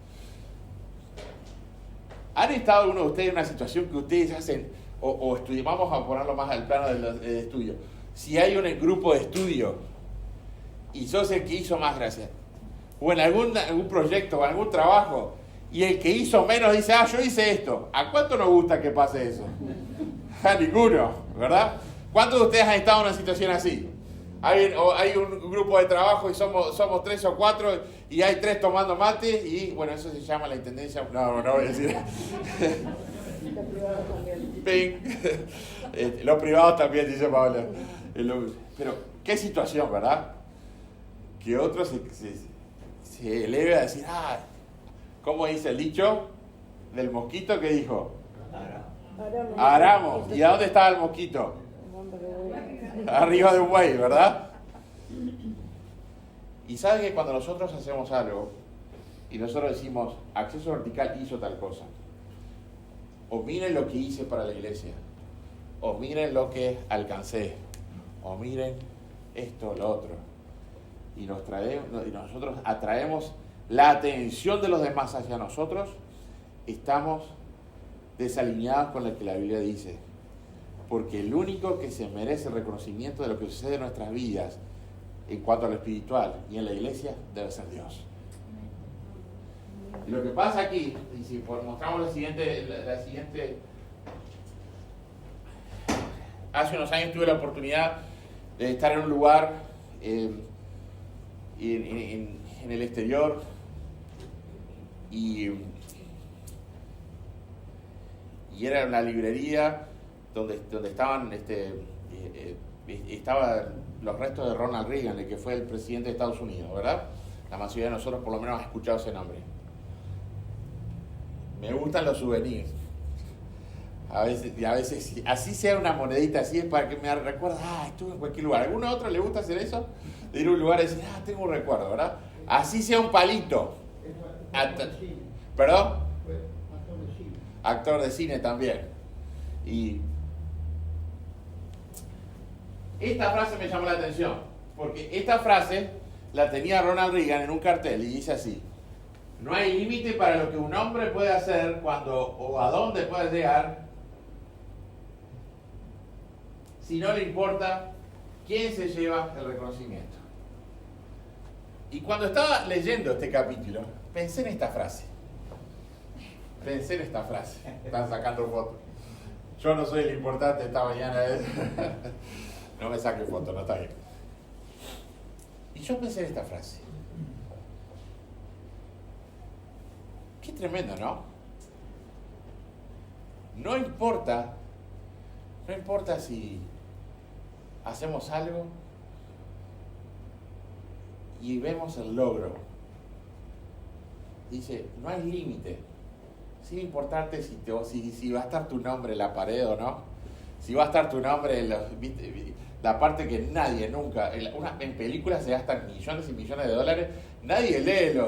¿Han estado alguno de ustedes en una situación que ustedes hacen o estudian? Vamos a ponerlo más al plano del estudio. Si hay un grupo de estudio y sos el que hizo más, gracias, o en algún proyecto o algún trabajo, y el que hizo menos dice, yo hice esto. ¿A cuánto nos gusta que pase eso? A ninguno, ¿verdad? ¿Cuántos de ustedes han estado en una situación así? Hay un grupo de trabajo y somos 3 o 4 y hay 3 tomando mate y, bueno, eso se llama la intendencia. No voy a decir. Ping. Los privados también, dice Pablo. Pero, qué situación, ¿verdad? Que otro se eleve a decir, ¿cómo dice el dicho del mosquito que dijo? Aramos. ¿Y a dónde estaba el mosquito? Arriba de un buey, ¿verdad? Y saben que cuando nosotros hacemos algo y nosotros decimos, Acceso Vertical hizo tal cosa, o miren lo que hice para la iglesia, o miren lo que alcancé, o miren esto o lo otro, y nosotros atraemos la atención de los demás hacia nosotros, estamos desalineados con lo que la Biblia dice. Porque el único que se merece el reconocimiento de lo que sucede en nuestras vidas en cuanto a lo espiritual y en la iglesia debe ser Dios. Y lo que pasa aquí, y si mostramos la siguiente, hace unos años tuve la oportunidad de estar en un lugar en el exterior y era una librería donde estaban los restos de Ronald Reagan, el que fue el presidente de Estados Unidos, ¿verdad? La mayoría de nosotros por lo menos ha escuchado ese nombre. Me gustan los souvenirs. A veces, así sea una monedita, así es para que me recuerde, estuve en cualquier lugar. ¿A alguno otro le gusta hacer eso? De ir a un lugar y decir, tengo un recuerdo, ¿verdad? Así sea un palito. ¿Perdón? Actor de cine también. Y esta frase me llamó la atención, porque esta frase la tenía Ronald Reagan en un cartel y dice así: no hay límite para lo que un hombre puede hacer o a dónde puede llegar si no le importa quién se lleva el reconocimiento. Y cuando estaba leyendo este capítulo, pensé en esta frase. Están sacando fotos. Yo no soy el importante esta mañana. No me saque foto, no está bien. Y yo pensé en esta frase. Qué tremendo, ¿no? No importa si hacemos algo y vemos el logro. Dice, no hay límite. Sin importarte si va a estar tu nombre en la pared o no. Si va a estar tu nombre en la parte que nadie nunca... En películas se gastan millones y millones de dólares. Nadie lee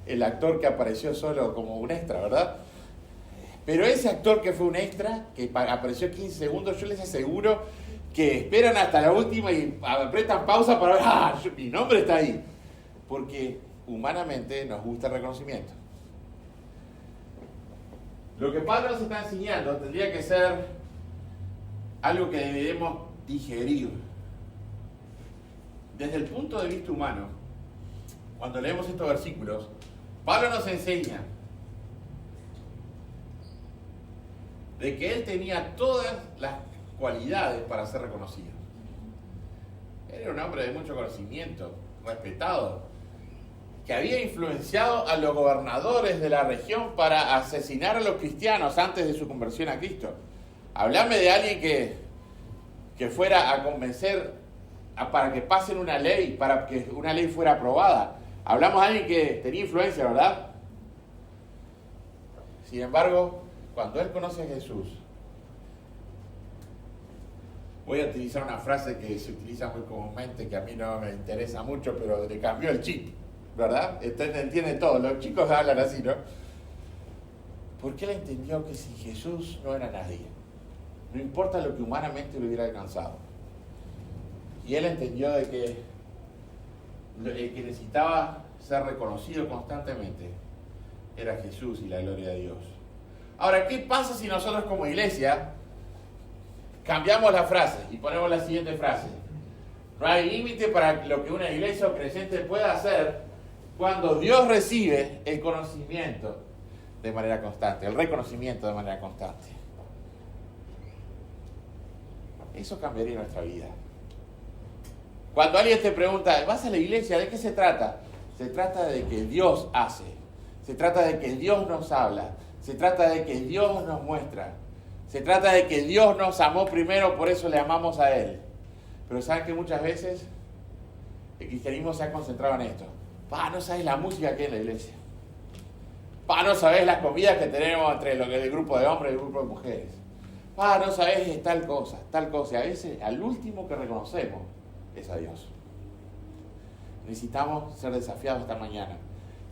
el actor que apareció solo como un extra, ¿verdad? Pero ese actor que fue un extra, que apareció 15 segundos, yo les aseguro que esperan hasta la última y apretan pausa para ver, mi nombre está ahí. Porque humanamente nos gusta el reconocimiento. Lo que Pablo nos está enseñando tendría que ser algo que debemos digerir. Desde el punto de vista humano, cuando leemos estos versículos, Pablo nos enseña de que él tenía todas las cualidades para ser reconocido. Él era un hombre de mucho conocimiento, respetado, que había influenciado a los gobernadores de la región para asesinar a los cristianos antes de su conversión a Cristo. Hablame de alguien que fuera a convencer para que pasen una ley, para que una ley fuera aprobada. Hablamos de alguien que tenía influencia, ¿verdad? Sin embargo, cuando él conoce a Jesús, Voy a utilizar una frase que se utiliza muy comúnmente, que a mí no me interesa mucho, pero le cambió el chip, ¿verdad? Entiende todo, los chicos hablan así, ¿no? Porque él entendió que sin Jesús no era nadie. No importa lo que humanamente le hubiera alcanzado. Y él entendió de que el que necesitaba ser reconocido constantemente era Jesús y la gloria de Dios. Ahora, ¿qué pasa si nosotros como iglesia cambiamos la frase y ponemos la siguiente frase? No hay límite para lo que una iglesia o creyente pueda hacer cuando Dios recibe el conocimiento de manera constante, el reconocimiento de manera constante. Eso cambiaría nuestra vida. Cuando alguien te pregunta, ¿vas a la iglesia? ¿De qué se trata? Se trata de que Dios hace. Se trata de que Dios nos habla. Se trata de que Dios nos muestra. Se trata de que Dios nos amó primero, por eso le amamos a Él. Pero ¿saben que muchas veces el cristianismo se ha concentrado en esto? No sabes la música que hay en la iglesia. No sabes las comidas que tenemos entre el grupo de hombres y el grupo de mujeres. No sabes tal cosa, tal cosa. Y a veces, al último que reconocemos es a Dios. Necesitamos ser desafiados esta mañana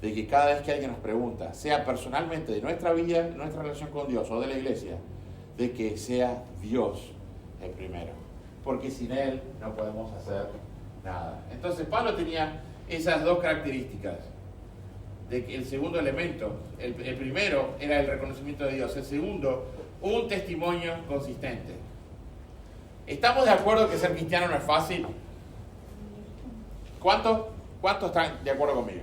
de que cada vez que alguien nos pregunta, sea personalmente de nuestra vida, nuestra relación con Dios o de la iglesia, de que sea Dios el primero. Porque sin Él no podemos hacer nada. Entonces Pablo tenía esas dos características. De que el segundo elemento, el primero era el reconocimiento de Dios. El segundo, un testimonio consistente. ¿Estamos de acuerdo que ser cristiano no es fácil? ¿Cuántos están de acuerdo conmigo?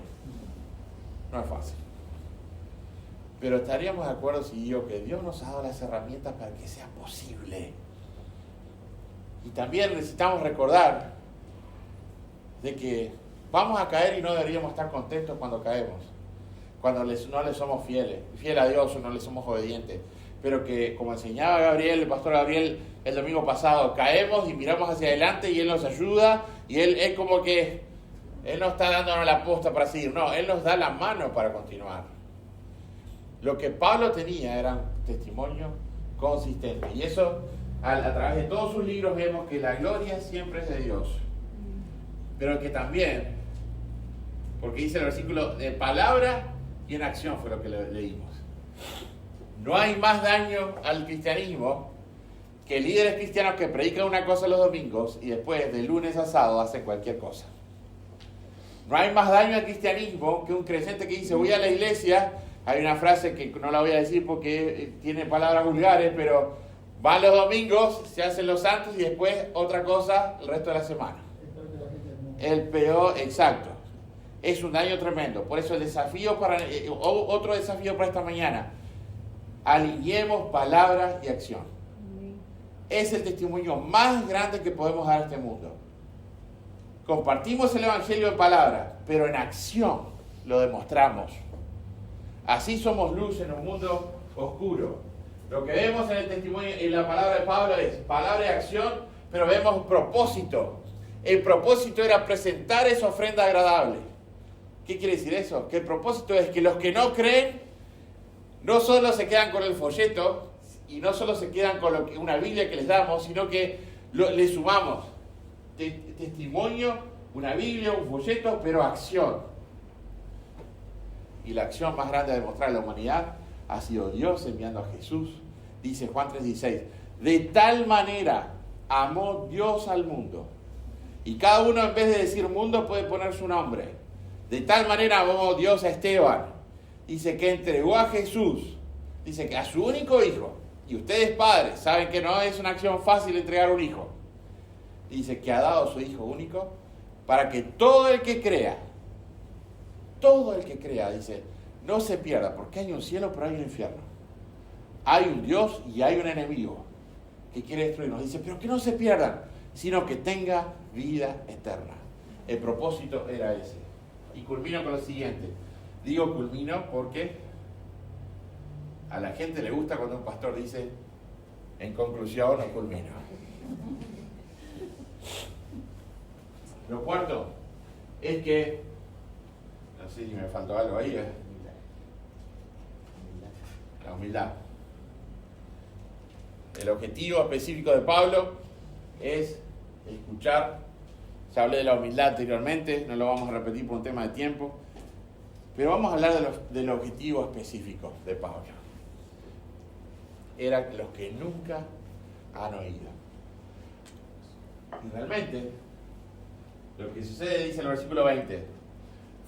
No es fácil. Pero estaríamos de acuerdo si digo que Dios nos ha dado las herramientas para que sea posible. Y también necesitamos recordar de que vamos a caer y no deberíamos estar contentos cuando caemos. Cuando no le somos fieles a Dios o no le somos obedientes. Pero que, como enseñaba Gabriel, el pastor Gabriel, el domingo pasado, caemos y miramos hacia adelante y Él nos ayuda y Él es como que Él no está dándonos la posta para seguir, no, Él nos da la mano para continuar. Lo que Pablo tenía era un testimonio consistente. Y eso, a través de todos sus libros, vemos que la gloria siempre es de Dios. Pero que también, porque dice el versículo, de palabra y en acción fue lo que leímos. No hay más daño al cristianismo que líderes cristianos que predican una cosa los domingos y después de lunes a sábado hacen cualquier cosa. No hay más daño al cristianismo que un creyente que dice voy a la iglesia. Hay una frase que no la voy a decir porque tiene palabras vulgares, pero van los domingos, se hacen los santos y después otra cosa el resto de la semana. El peor, exacto. Es un daño tremendo. Por eso el desafío otro desafío para esta mañana. Alineemos palabra y acción. Es el testimonio más grande que podemos dar a este mundo. Compartimos el evangelio en palabras, pero en acción lo demostramos. Así somos luz en un mundo oscuro. Lo que vemos en el testimonio, en la palabra de Pablo es palabra y acción, pero vemos propósito. El propósito era presentar esa ofrenda agradable. ¿Qué quiere decir eso? Que el propósito es que los que no creen no solo se quedan con el folleto y no solo se quedan con una Biblia que les damos, sino que le sumamos testimonio, una Biblia, un folleto, pero acción. Y la acción más grande a demostrar a la humanidad ha sido Dios enviando a Jesús. Dice Juan 3:16, de tal manera amó Dios al mundo. Y cada uno en vez de decir mundo puede poner su nombre. De tal manera amó Dios a Esteban. Dice que entregó a Jesús. Dice que a su único hijo. Y ustedes padres saben que no es una acción fácil entregar un hijo. Dice que ha dado a su hijo único para que todo el que crea, dice, no se pierda. Porque hay un cielo pero hay un infierno. Hay un Dios y hay un enemigo que quiere destruirnos. Dice, pero que no se pierdan, sino que tenga vida eterna. El propósito era ese. Y culmino con lo siguiente. Digo culmino porque a la gente le gusta cuando un pastor dice, en conclusión, o culmino. Lo cuarto es que, no sé si me faltó algo ahí, la humildad. El objetivo específico de Pablo es escuchar. Ya hablé de la humildad anteriormente, no lo vamos a repetir por un tema de tiempo, pero vamos a hablar del objetivo específico de Pablo. Eran los que nunca han oído. Y realmente, lo que sucede, dice el versículo 20,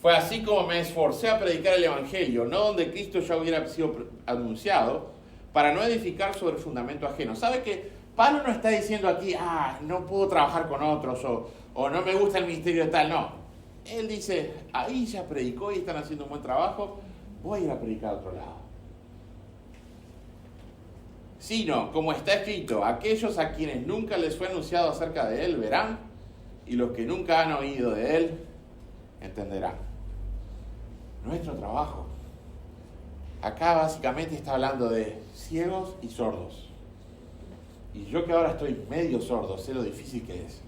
fue así como me esforcé a predicar el Evangelio, no donde Cristo ya hubiera sido anunciado, para no edificar sobre fundamento ajeno. ¿Sabe que Pablo no está diciendo aquí, no puedo trabajar con otros, o no me gusta el ministerio de tal? No. Él dice, ahí ya predicó y están haciendo un buen trabajo, voy a ir a predicar a otro lado. Sino, como está escrito, aquellos a quienes nunca les fue anunciado acerca de él verán, y los que nunca han oído de él entenderán. Nuestro trabajo. Acá básicamente está hablando de ciegos y sordos. Y yo que ahora estoy medio sordo, sé lo difícil que es.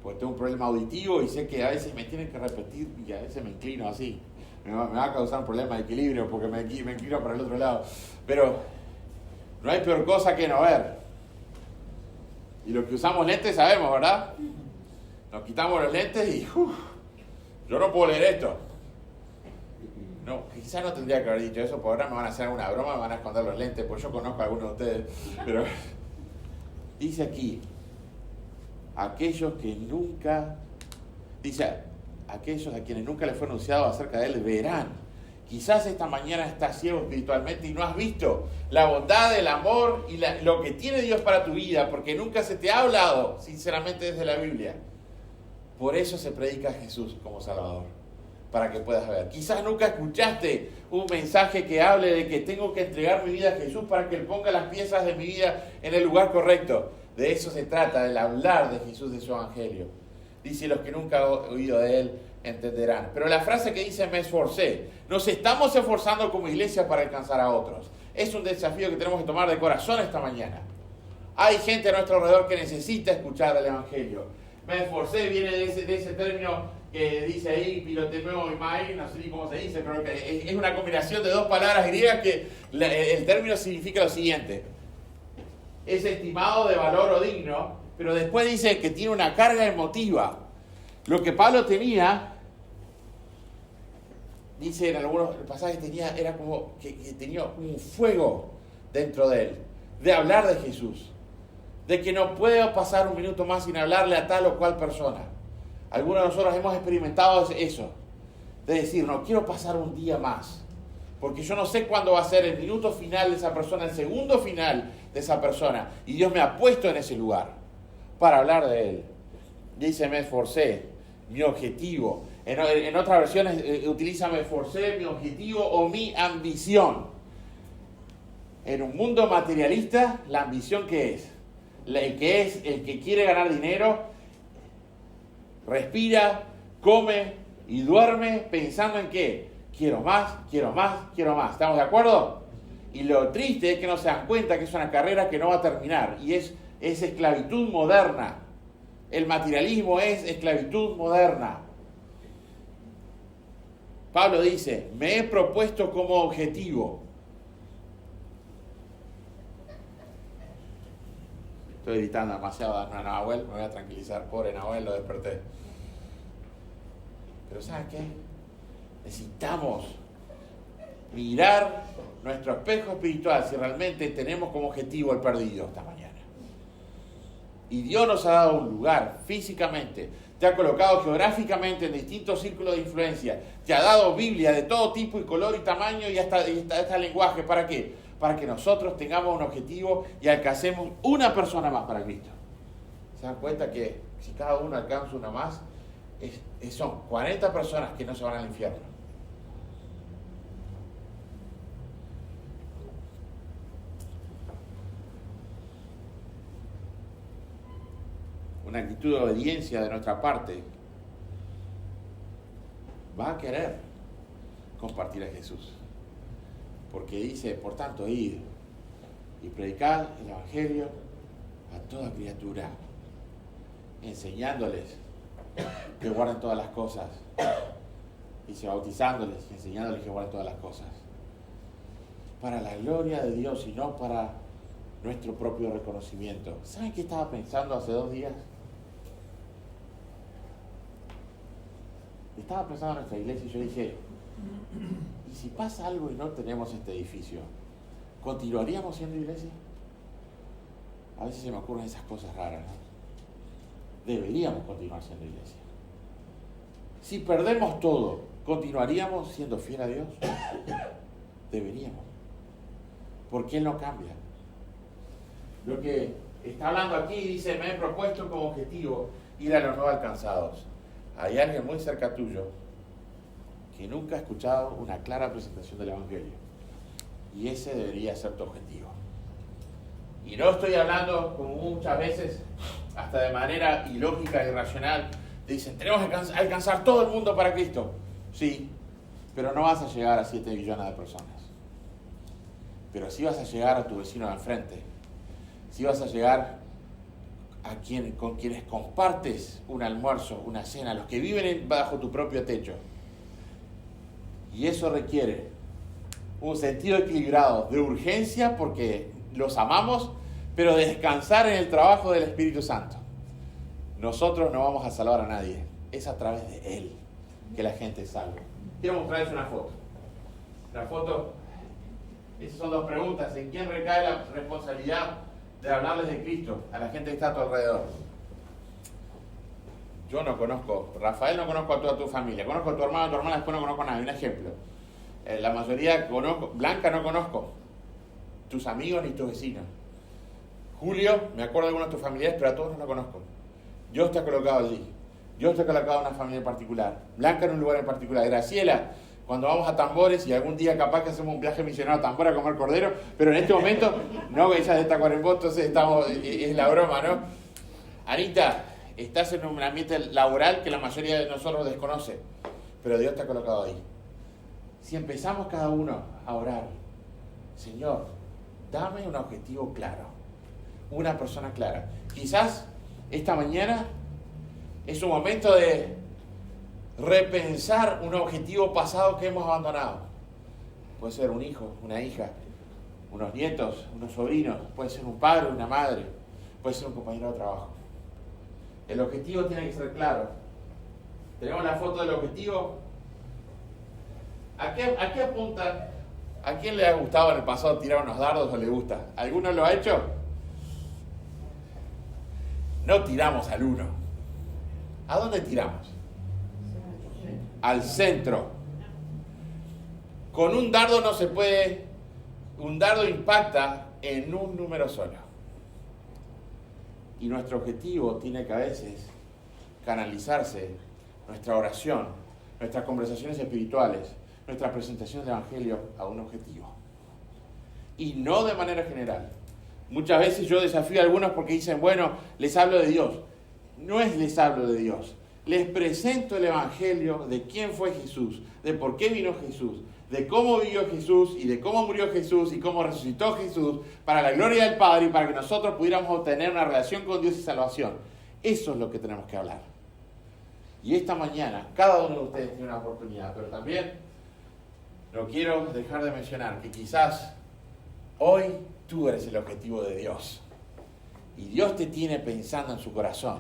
Porque tengo un problema auditivo y sé que a veces me tienen que repetir y a veces me inclino así. Me va a causar un problema de equilibrio porque me inclino para el otro lado. Pero no hay peor cosa que no ver. Y los que usamos lentes sabemos, ¿verdad? Nos quitamos los lentes y yo no puedo leer esto. No, quizás no tendría que haber dicho eso, porque ahora me van a hacer alguna broma, me van a esconder los lentes, pues yo conozco a algunos de ustedes. Pero dice aquí, aquellos a quienes nunca les fue anunciado acerca de él verán. Quizás esta mañana estás ciego espiritualmente y no has visto la bondad, el amor y lo que tiene Dios para tu vida, porque nunca se te ha hablado sinceramente desde la Biblia. Por eso se predica a Jesús como Salvador, para que puedas ver. Quizás nunca escuchaste un mensaje que hable de que tengo que entregar mi vida a Jesús para que Él ponga las piezas de mi vida en el lugar correcto. De eso se trata, del hablar de Jesús, de su Evangelio. Dice, los que nunca han oído de Él entenderán. Pero la frase que dice, me esforcé, nos estamos esforzando como iglesia para alcanzar a otros. Es un desafío que tenemos que tomar de corazón esta mañana. Hay gente a nuestro alrededor que necesita escuchar el Evangelio. Me esforcé, viene de ese término que dice ahí, pilotemeo y mai, no sé ni cómo se dice, pero que es una combinación de dos palabras griegas que el término significa lo siguiente. Es estimado de valor o digno, pero después dice que tiene una carga emotiva. Lo que Pablo tenía, dice en algunos pasajes, era como que tenía un fuego dentro de él, de hablar de Jesús. De que no puedo pasar un minuto más sin hablarle a tal o cual persona. Algunos de nosotros hemos experimentado eso. De decir, no quiero pasar un día más. Porque yo no sé cuándo va a ser el minuto final de esa persona, el segundo final de esa persona. Y Dios me ha puesto en ese lugar para hablar de Él. Dice, me esforcé, mi objetivo. En otras versiones utiliza me esforcé, mi objetivo o mi ambición. En un mundo materialista, ¿la ambición qué es? El que quiere ganar dinero, respira, come y duerme pensando en qué. Quiero más, quiero más, quiero más. ¿Estamos de acuerdo? Y lo triste es que no se dan cuenta que es una carrera que no va a terminar. Y es esclavitud moderna. El materialismo es esclavitud moderna. Pablo dice, me he propuesto como objetivo. Estoy gritando demasiado a Nahuel, me voy a tranquilizar. Pobre Nahuel, lo desperté. Pero ¿sabes qué? Necesitamos mirar nuestro espejo espiritual si realmente tenemos como objetivo el perdido esta mañana. Y Dios nos ha dado un lugar físicamente, te ha colocado geográficamente en distintos círculos de influencia, te ha dado Biblia de todo tipo y color y tamaño y hasta lenguaje. ¿Para qué? Para que nosotros tengamos un objetivo y alcancemos una persona más para Cristo. ¿Se dan cuenta que si cada uno alcanza una más, son 40 personas que no se van al infierno? Una actitud de obediencia de nuestra parte va a querer compartir a Jesús. Porque dice, por tanto, id y predicad el Evangelio a toda criatura, enseñándoles que guarden todas las cosas, dice, bautizándoles y enseñándoles que guarden todas las cosas, para la gloria de Dios y no para nuestro propio reconocimiento. ¿Saben qué estaba pensando hace 2 días? Estaba pensando en nuestra iglesia y yo dije, ¿y si pasa algo y no tenemos este edificio? ¿Continuaríamos siendo iglesia? A veces se me ocurren esas cosas raras, ¿no? Deberíamos continuar siendo iglesia. Si perdemos todo, ¿continuaríamos siendo fiel a Dios? Deberíamos. Porque Él no cambia. Lo que está hablando aquí dice, me he propuesto como objetivo ir a los no alcanzados. Hay alguien muy cerca tuyo que nunca ha escuchado una clara presentación del Evangelio. Y ese debería ser tu objetivo. Y no estoy hablando, como muchas veces, hasta de manera ilógica e irracional, dicen, tenemos que alcanzar todo el mundo para Cristo. Sí, pero no vas a llegar a 7 billones de personas. Pero sí vas a llegar a tu vecino de enfrente. Sí vas a llegar a con quienes compartes un almuerzo, una cena, los que viven bajo tu propio techo. Y eso requiere un sentido equilibrado de urgencia porque los amamos, pero de descansar en el trabajo del Espíritu Santo. Nosotros no vamos a salvar a nadie, es a través de Él que la gente salva. Quiero mostrarles una foto. La foto, esas son 2 preguntas. ¿En quién recae la responsabilidad de hablarles de Cristo a la gente que está a tu alrededor? Yo no conozco, Rafael, no conozco a toda tu familia, conozco a tu hermano, después no conozco a nadie. Un ejemplo, la mayoría conozco, Blanca no conozco, tus amigos ni tus vecinos. Julio, me acuerdo de algunos de tus familiares, pero a todos no los conozco. Dios te ha colocado allí, Dios te ha colocado en una familia en particular, Blanca en un lugar en particular, Graciela, cuando vamos a Tambores y algún día capaz que hacemos un viaje misionero a Tambores a comer cordero, pero en este momento, no, ella es de Tacuarembó, entonces es la broma, ¿no? Anita, estás en un ambiente laboral que la mayoría de nosotros desconoce, pero Dios te ha colocado ahí. Si empezamos cada uno a orar, Señor, dame un objetivo claro, una persona clara. Quizás esta mañana es un momento de repensar un objetivo pasado que hemos abandonado. Puede ser un hijo, una hija, unos nietos, unos sobrinos, puede ser un padre, una madre, puede ser un compañero de trabajo. El objetivo tiene que ser claro. Tenemos la foto del objetivo. ¿A qué apuntan? ¿A quién le ha gustado en el pasado tirar unos dardos o le gusta? ¿Alguno lo ha hecho? No tiramos al 1. ¿A dónde tiramos? Al centro. Con un dardo no se puede. Un dardo impacta en un número solo. Y nuestro objetivo tiene que a veces canalizarse, nuestra oración, nuestras conversaciones espirituales, nuestra presentación del Evangelio a un objetivo. Y no de manera general. Muchas veces yo desafío a algunos porque dicen, bueno, les hablo de Dios. No es les hablo de Dios. Les presento el Evangelio de quién fue Jesús, de por qué vino Jesús, de cómo vivió Jesús y de cómo murió Jesús y cómo resucitó Jesús para la gloria del Padre y para que nosotros pudiéramos obtener una relación con Dios y salvación. Eso es lo que tenemos que hablar. Y esta mañana, cada uno de ustedes tiene una oportunidad, pero también no quiero dejar de mencionar que quizás hoy tú eres el objetivo de Dios. Y Dios te tiene pensando en su corazón.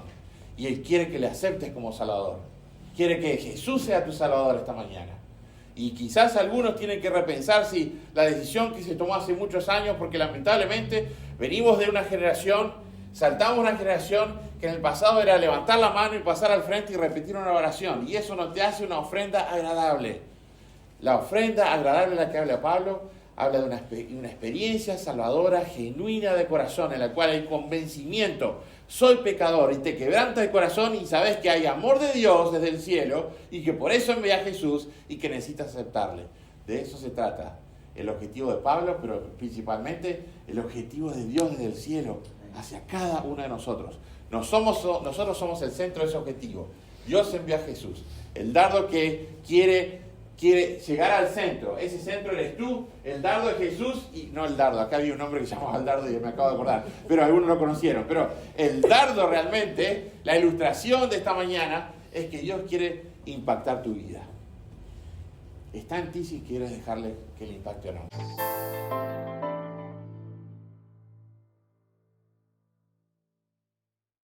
Y Él quiere que le aceptes como Salvador. Quiere que Jesús sea tu Salvador esta mañana. Y quizás algunos tienen que repensar si la decisión que se tomó hace muchos años, porque lamentablemente venimos de una generación, saltamos una generación que en el pasado era levantar la mano y pasar al frente y repetir una oración. Y eso no te hace una ofrenda agradable. La ofrenda agradable de la que habla Pablo habla de una experiencia salvadora, genuina de corazón, en la cual hay convencimiento. Soy pecador y te quebranta el corazón y sabes que hay amor de Dios desde el cielo y que por eso envía a Jesús y que necesitas aceptarle. De eso se trata el objetivo de Pablo, pero principalmente el objetivo de Dios desde el cielo hacia cada uno de nosotros. Nosotros somos el centro de ese objetivo. Dios envió a Jesús, el dardo que quiere llegar al centro. Ese centro eres tú, el dardo de Jesús, y no el dardo, acá había un hombre que se llamaba el dardo y me acabo de acordar, pero algunos lo conocieron. Pero el dardo realmente, la ilustración de esta mañana, es que Dios quiere impactar tu vida. Está en ti si quieres dejarle que le impacte o no.